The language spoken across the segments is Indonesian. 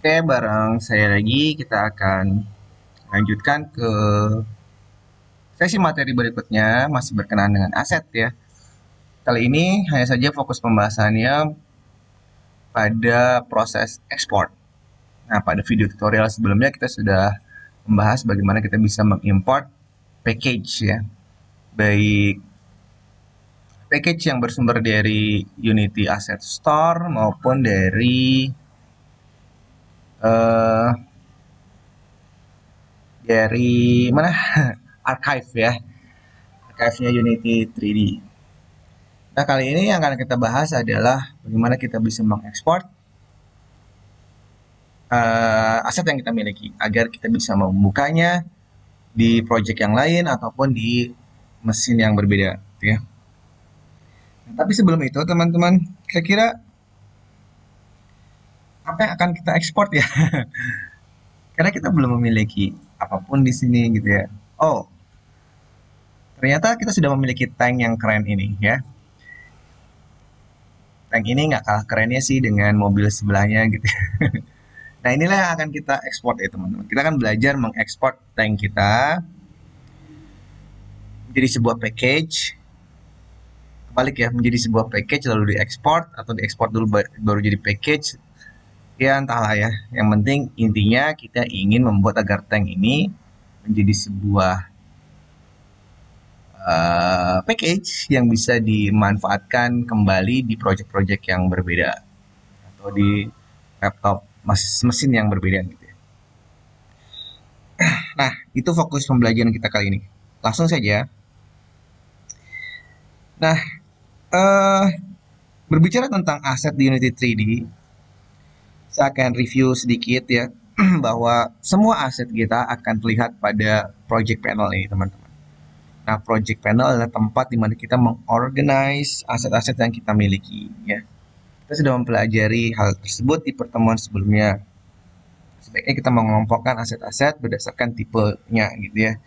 Oke, bareng saya lagi kita akan lanjutkan ke sesi materi berikutnya, masih berkenaan dengan aset ya. Kali ini hanya saja fokus pembahasannya pada proses ekspor. Nah, pada video tutorial sebelumnya kita sudah membahas bagaimana kita bisa mengimport package ya, baik package yang bersumber dari Unity Asset Store maupun eh, dari mana archive ya, archive-nya Unity 3D. Nah, kali ini yang akan kita bahas adalah bagaimana kita bisa mengekspor aset yang kita miliki agar kita bisa membukanya di project yang lain ataupun di mesin yang berbeda, gitu ya. Nah, tapi sebelum itu, teman-teman, kira-kira apa yang akan kita ekspor ya? Karena kita belum memiliki apapun di sini, gitu ya. Oh, ternyata kita sudah memiliki tank yang keren ini, ya. Tank ini nggak kalah kerennya sih dengan mobil sebelahnya, gitu. Nah, inilah yang akan kita ekspor ya teman-teman. Kita akan belajar mengekspor tank kita menjadi sebuah package. Kebalik ya, menjadi sebuah package lalu diekspor atau diekspor dulu baru jadi package. Ya entahlah ya. Yang penting intinya kita ingin membuat agar tank ini menjadi sebuah package yang bisa dimanfaatkan kembali di project-project yang berbeda atau di laptop mesin yang berbeda gitu ya. Nah, itu fokus pembelajaran kita kali ini. Langsung saja. Nah, eh, berbicara tentang aset di Unity 3D, saya akan review sedikit ya bahwa semua aset kita akan terlihat pada project panel ini, teman-teman. Nah, project panel adalah tempat di mana kita mengorganize aset-aset yang kita miliki ya. Kita sudah mempelajari hal tersebut di pertemuan sebelumnya. Sebaiknya kita mengelompokkan aset-aset berdasarkan tipenya gitu ya.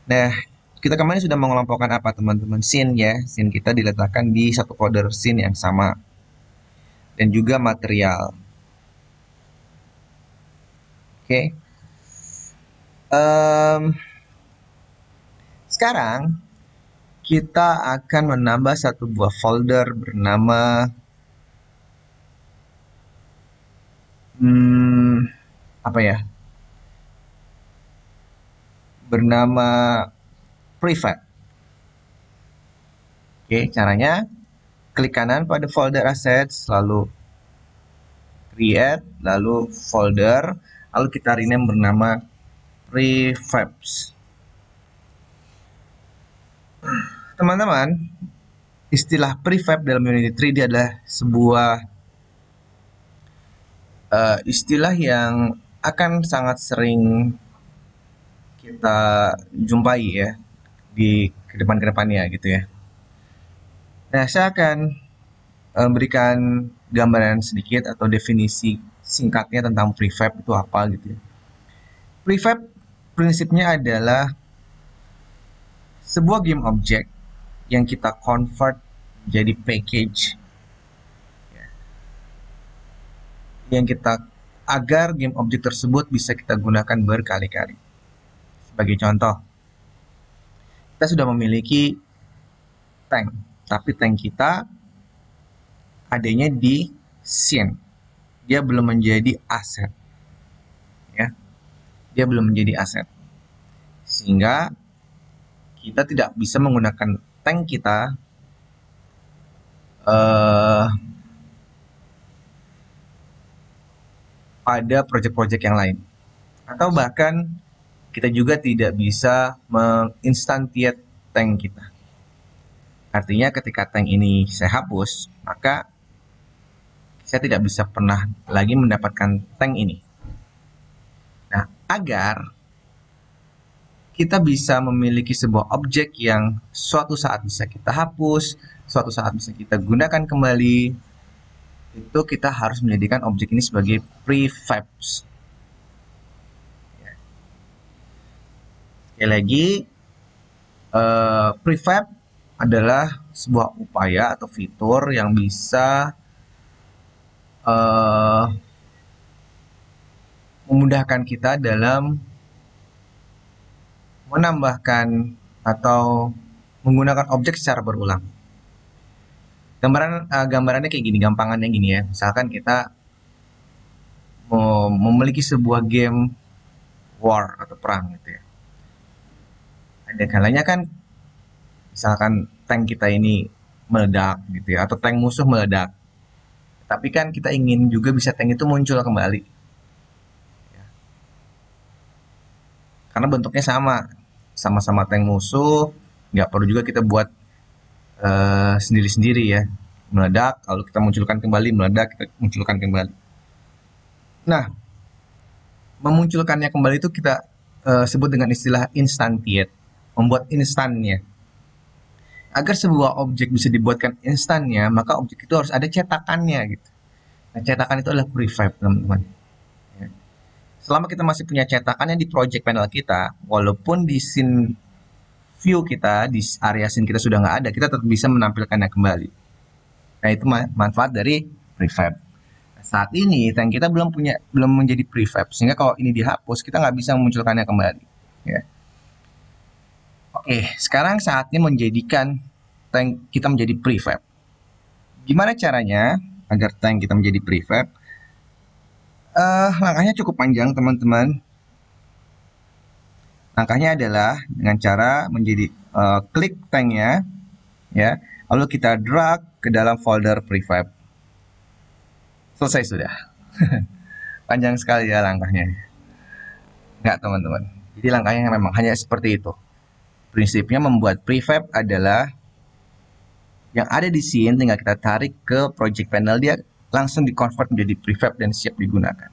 Nah, kita kemarin sudah mengelompokkan apa teman-teman? Scene ya. Scene kita diletakkan di satu folder scene yang sama. Dan juga material. Oke. Sekarang kita akan menambah satu buah folder bernama apa ya? Bernama prefab. Oke, caranya klik kanan pada folder assets, lalu create, lalu folder, lalu kita rename bernama prefabs. Teman-teman, istilah prefab dalam Unity 3D adalah sebuah istilah yang akan sangat sering kita jumpai ya di kedepannya gitu ya. Nah, saya akan berikan gambaran sedikit atau definisi singkatnya tentang prefab itu apa gitu ya. Prefab prinsipnya adalah sebuah game object yang kita convert jadi package ya, yang kita agar game object tersebut bisa kita gunakan berkali-kali. Sebagai contoh, kita sudah memiliki tank, tapi tank kita adanya di scene. Dia belum menjadi aset. Ya. Dia belum menjadi aset. Sehingga kita tidak bisa menggunakan tank kita pada project-project yang lain. Atau bahkan kita juga tidak bisa menginstantiate tank kita. Artinya ketika tank ini saya hapus, maka saya tidak bisa pernah lagi mendapatkan tank ini. Nah, agar kita bisa memiliki sebuah objek yang suatu saat bisa kita hapus, suatu saat bisa kita gunakan kembali, itu kita harus menjadikan objek ini sebagai prefabs. Sekali lagi, prefab adalah sebuah upaya atau fitur yang bisa memudahkan kita dalam menambahkan atau menggunakan objek secara berulang. Gambarannya kayak gini, gampangannya gini ya. Misalkan kita memiliki sebuah game war atau perang gitu ya. Ada kalanya kan misalkan tank kita ini meledak gitu ya, atau tank musuh meledak. Tapi kan kita ingin juga bisa tank itu muncul kembali. Karena bentuknya sama-sama tank musuh, nggak perlu juga kita buat sendiri-sendiri ya. Meledak, kalau kita munculkan kembali, meledak, kita munculkan kembali. Nah, memunculkannya kembali itu kita sebut dengan istilah instantiate, membuat instannya. Agar sebuah objek bisa dibuatkan instannya, maka objek itu harus ada cetakannya gitu. Nah, cetakan itu adalah prefab, teman-teman. Ya. Selama kita masih punya cetakannya di project panel kita, walaupun di scene view kita, di area scene kita sudah nggak ada, kita tetap bisa menampilkannya kembali. Nah, itu manfaat dari prefab. Nah, saat ini tank kita belum menjadi prefab, sehingga kalau ini dihapus, kita nggak bisa memunculkannya kembali. Ya. Oke, sekarang saatnya menjadikan tank kita menjadi prefab. Gimana caranya agar tank kita menjadi prefab? Langkahnya cukup panjang, teman-teman. Langkahnya adalah dengan cara klik tanknya, ya, lalu kita drag ke dalam folder prefab. Selesai sudah. Panjang sekali ya langkahnya. Enggak, teman-teman. Jadi langkahnya memang hanya seperti itu. Prinsipnya membuat prefab adalah yang ada di scene tinggal kita tarik ke project panel, dia langsung di-convert menjadi prefab dan siap digunakan.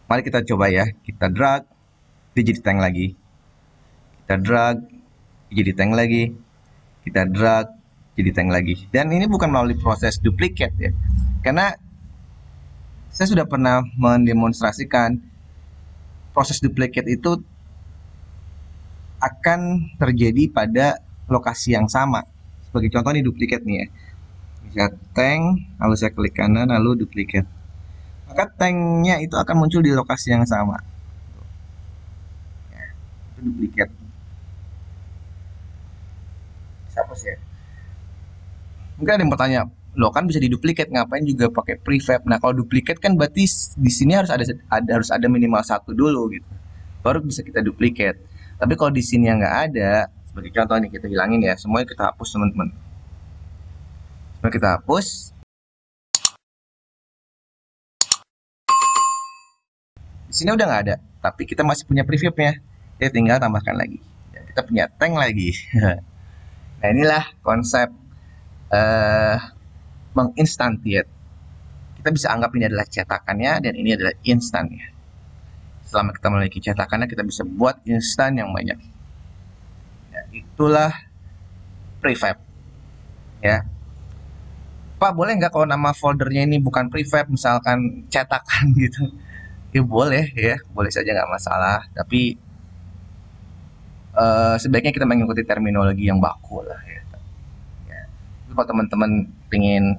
Mari kita coba ya. Kita drag, dia jadi tank lagi. Kita drag, dia jadi tank lagi. Kita drag, jadi tank lagi. Dan ini bukan melalui proses duplicate ya. Karena saya sudah pernah mendemonstrasikan proses duplicate itu akan terjadi pada lokasi yang sama. Sebagai contoh nih duplicate nih ya. Misalnya tank, lalu saya klik kanan, lalu duplicate. Maka tanknya itu akan muncul di lokasi yang sama. Ya, itu duplicate. Siapa sih ya? Mungkin ada yang bertanya, lo kan bisa diduplikat, ngapain juga pakai prefab? Nah, kalau duplicate kan berarti di sini harus ada minimal satu dulu gitu, baru bisa kita duplikat. Tapi kalau di sini yang nggak ada, sebagai contoh nih kita hilangin ya, semuanya kita hapus teman-teman. Semuanya kita hapus. Di sini udah nggak ada, tapi kita masih punya prefabnya. Ya tinggal tambahkan lagi. Ya, kita punya tank lagi. Nah, inilah konsep menginstantiate. Kita bisa anggap ini adalah cetakannya dan ini adalah instannya. Selama kita memiliki cetakannya, kita bisa buat instan yang banyak. Ya, itulah prefab. Ya, Pak, boleh nggak kalau nama foldernya ini bukan prefab, misalkan cetakan gitu? Ya boleh ya, boleh saja nggak masalah. Tapi sebaiknya kita mengikuti terminologi yang baku lah ya. Ya. Kalau teman-teman pengen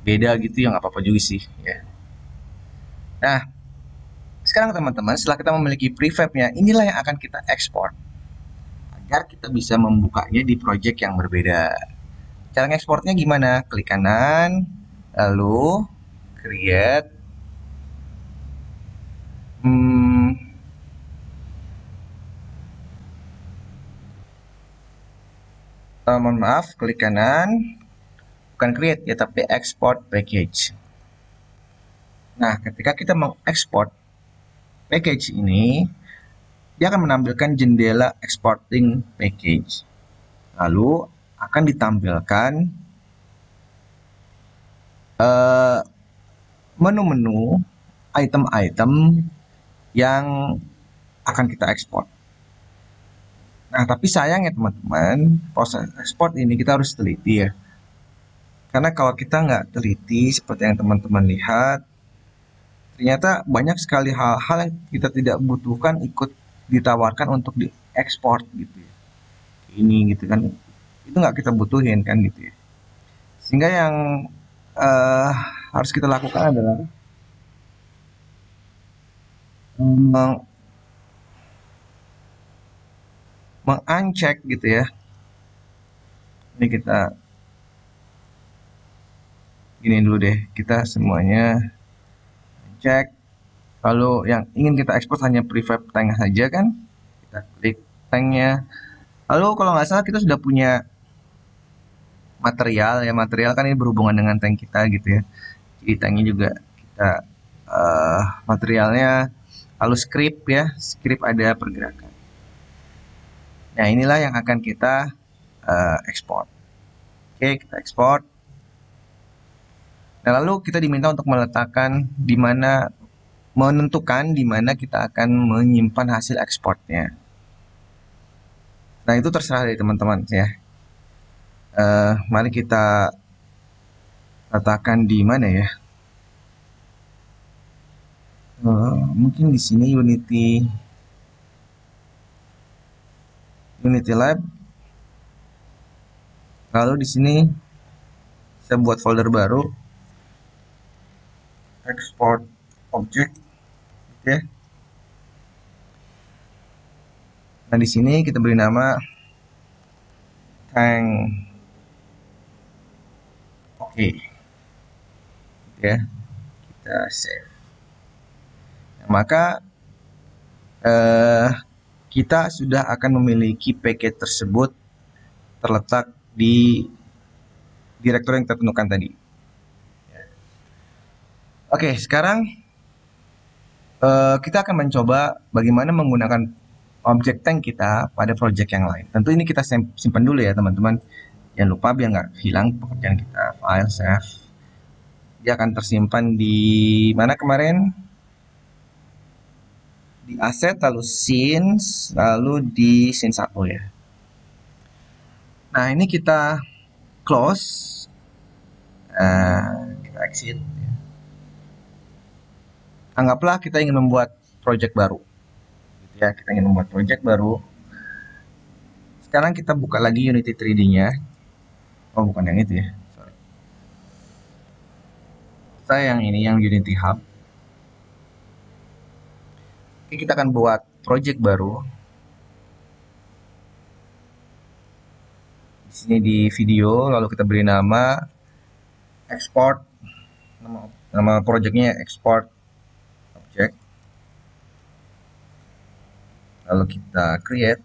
beda gitu ya nggak apa-apa juga sih ya. Nah, sekarang teman-teman, setelah kita memiliki prefabnya, inilah yang akan kita ekspor agar kita bisa membukanya di project yang berbeda. Cara ekspornya gimana? Klik kanan, lalu create. Mohon maaf, klik kanan, bukan create ya, tapi export package. Nah, ketika kita mengekspor package ini, dia akan menampilkan jendela exporting package. Lalu akan ditampilkan menu-menu item-item yang akan kita ekspor. Nah, tapi sayang ya teman-teman, proses ekspor ini kita harus teliti ya. Karena kalau kita nggak teliti seperti yang teman-teman lihat, ternyata banyak sekali hal-hal yang kita tidak butuhkan ikut ditawarkan untuk diekspor gitu ya. Ini gitu kan, itu nggak kita butuhin kan gitu ya. Sehingga yang harus kita lakukan adalah meng uncheck gitu ya. Ini kita gini dulu deh, kita semuanya cek. Kalau yang ingin kita ekspor hanya prefab tank saja kan, kita klik tanknya. Lalu kalau nggak salah kita sudah punya material ya, material kan ini berhubungan dengan tank kita gitu ya. Jadi tanknya juga kita materialnya lalu script ya, script ada pergerakan. Nah inilah yang akan kita ekspor. Oke, kita ekspor. Nah lalu kita diminta untuk meletakkan di mana, menentukan di mana kita akan menyimpan hasil ekspornya. Nah itu terserah dari teman-teman ya. Mari kita letakkan di mana ya? Mungkin di sini Unity Lab. Lalu di sini saya buat folder baru, export object, ya. Nah di sini kita beri nama tank, oke, ya. Kita save. Nah, maka eh, kita sudah akan memiliki paket tersebut terletak di direktur yang kita tentukan tadi. Oke, sekarang kita akan mencoba bagaimana menggunakan objek tank kita pada project yang lain. Tentu ini kita simpan dulu ya teman-teman. Jangan lupa biar nggak hilang pekerjaan kita. File, save. Dia akan tersimpan di mana kemarin? Di asset, lalu scenes, lalu di scene 1 ya. Nah ini kita close. Kita exit. Anggaplah kita ingin membuat project baru. Gitu ya, kita ingin membuat project baru. Sekarang kita buka lagi Unity 3D-nya. Oh, bukan yang itu ya. Sorry. Saya yang ini, yang Unity Hub. Oke, kita akan buat project baru. Di sini di video, lalu kita beri nama export. Nama projectnya export object. Lalu kita create.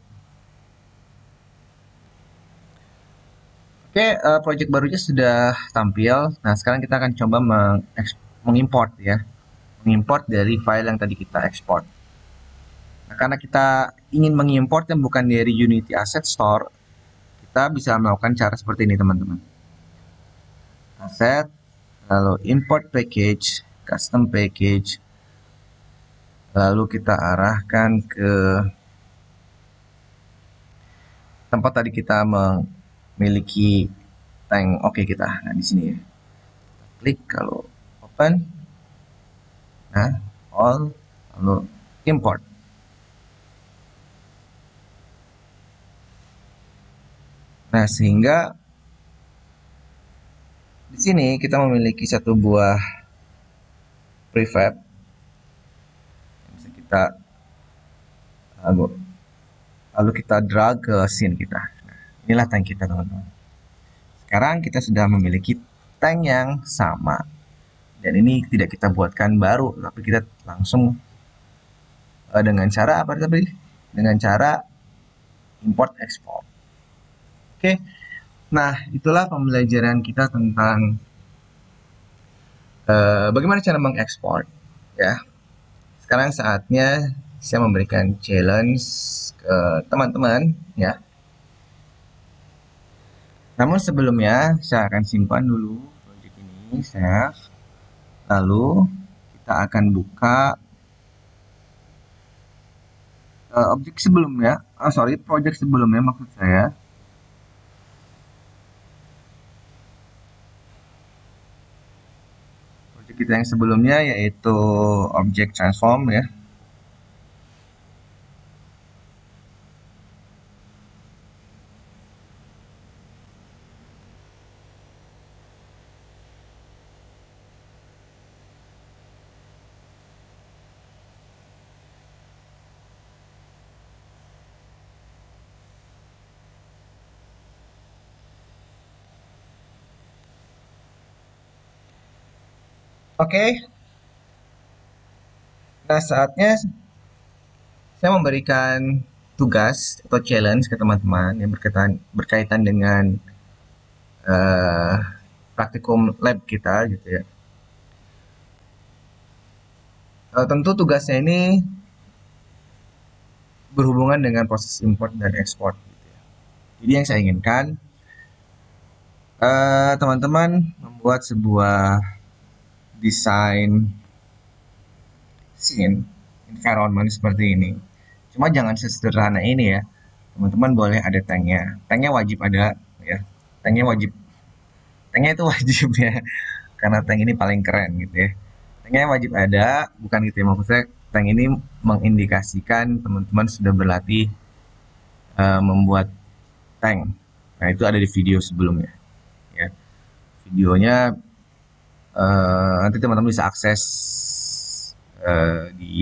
Oke, project barunya sudah tampil. Nah, sekarang kita akan coba mengimport ya. Mengimport dari file yang tadi kita ekspor. Nah, karena kita ingin mengimport yang bukan dari Unity Asset Store, kita bisa melakukan cara seperti ini teman-teman. Asset, lalu import package, custom package, lalu kita arahkan ke tempat tadi kita memiliki tank oke kita. Nah, di sini ya. Klik kalau open. Nah, all, lalu import. Nah, sehingga di sini kita memiliki satu buah prefab yang bisa kita lalu kita drag ke scene kita. Nah, inilah tank kita teman-teman. Sekarang kita sudah memiliki tank yang sama. Dan ini tidak kita buatkan baru, tapi kita langsung dengan cara apa tadi? Dengan cara import export. Oke. Nah, itulah pembelajaran kita tentang bagaimana cara mengekspor ya. Sekarang saatnya saya memberikan challenge ke teman-teman ya. Namun sebelumnya saya akan simpan dulu project ini, save. Lalu kita akan buka objek sebelumnya, project sebelumnya maksud saya. Project kita yang sebelumnya yaitu object transform ya. Oke, nah saatnya saya memberikan tugas atau challenge ke teman-teman yang berkaitan dengan eh, praktikum lab kita gitu ya. Tentu tugasnya ini berhubungan dengan proses import dan ekspor. Jadi yang saya inginkan teman-teman membuat sebuah desain scene environment seperti ini. Cuma jangan sesederhana ini ya. Teman-teman boleh ada tanknya. Tanknya wajib ada ya. Tanknya wajib. Tanknya itu wajib ya. Karena tank ini paling keren gitu ya. Tanknya wajib ada, bukan gitu ya. Maksud saya tank ini mengindikasikan teman-teman sudah berlatih membuat tank. Nah itu ada di video sebelumnya ya. Videonya nanti teman-teman bisa akses di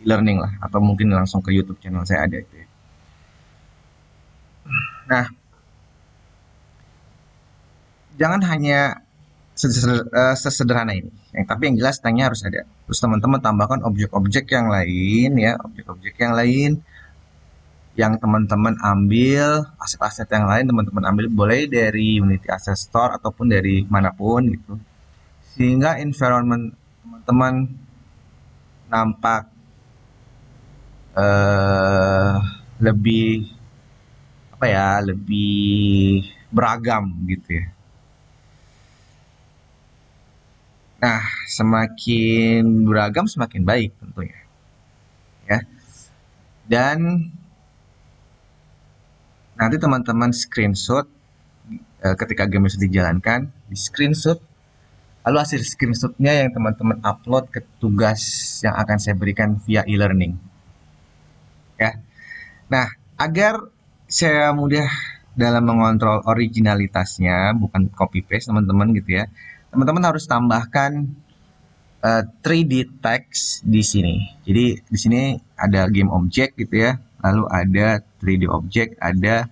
e-learning lah atau mungkin langsung ke YouTube channel saya ada itu ya. Nah, jangan hanya sesederhana ini. Tapi yang jelas tanknya harus ada. Terus teman-teman tambahkan objek-objek yang lain ya, objek-objek yang lain yang teman-teman ambil, aset-aset yang lain teman-teman ambil boleh dari Unity Asset Store ataupun dari manapun gitu. Sehingga environment teman-teman nampak eh lebih apa ya, lebih beragam gitu ya. Nah, semakin beragam semakin baik tentunya ya. Dan nanti teman-teman screenshot ketika game sudah dijalankan, di screenshot lalu hasil screenshotnya yang teman-teman upload ke tugas yang akan saya berikan via e-learning ya. Nah, agar saya mudah dalam mengontrol originalitasnya, bukan copy paste teman-teman gitu ya. Teman-teman harus tambahkan 3D text di sini. Jadi di sini ada game object gitu ya. Lalu ada 3D object, ada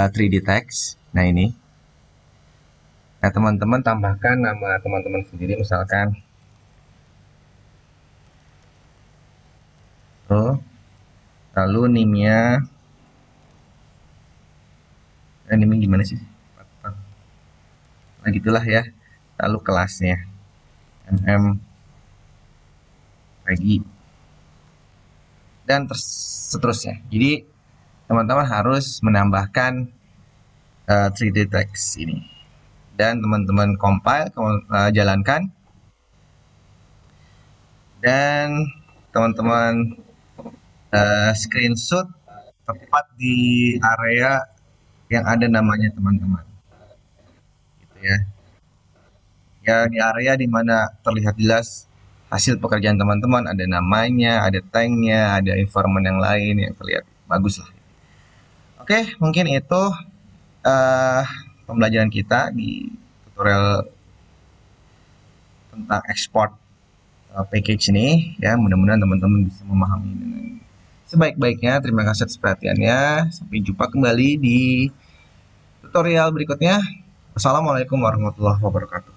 3D text. Nah ini. Nah teman-teman tambahkan nama teman-teman sendiri misalkan. Oh, lalu nimnya, nimnya gimana sih? Nah gitulah ya. Lalu kelasnya. MM pagi dan seterusnya. Jadi teman-teman harus menambahkan 3D text ini dan teman-teman compile, jalankan dan teman-teman screenshot tepat di area yang ada namanya teman-teman gitu ya. Ya di area di mana terlihat jelas hasil pekerjaan teman-teman, ada namanya, ada tanknya, ada informan yang lain yang terlihat bagus lah. Oke, mungkin itu uh, pembelajaran kita di tutorial tentang ekspor package ini ya. Mudah-mudahan teman-teman bisa memahami dengan sebaik-baiknya. Terima kasih atas perhatiannya. Sampai jumpa kembali di tutorial berikutnya. Wassalamualaikum warahmatullahi wabarakatuh.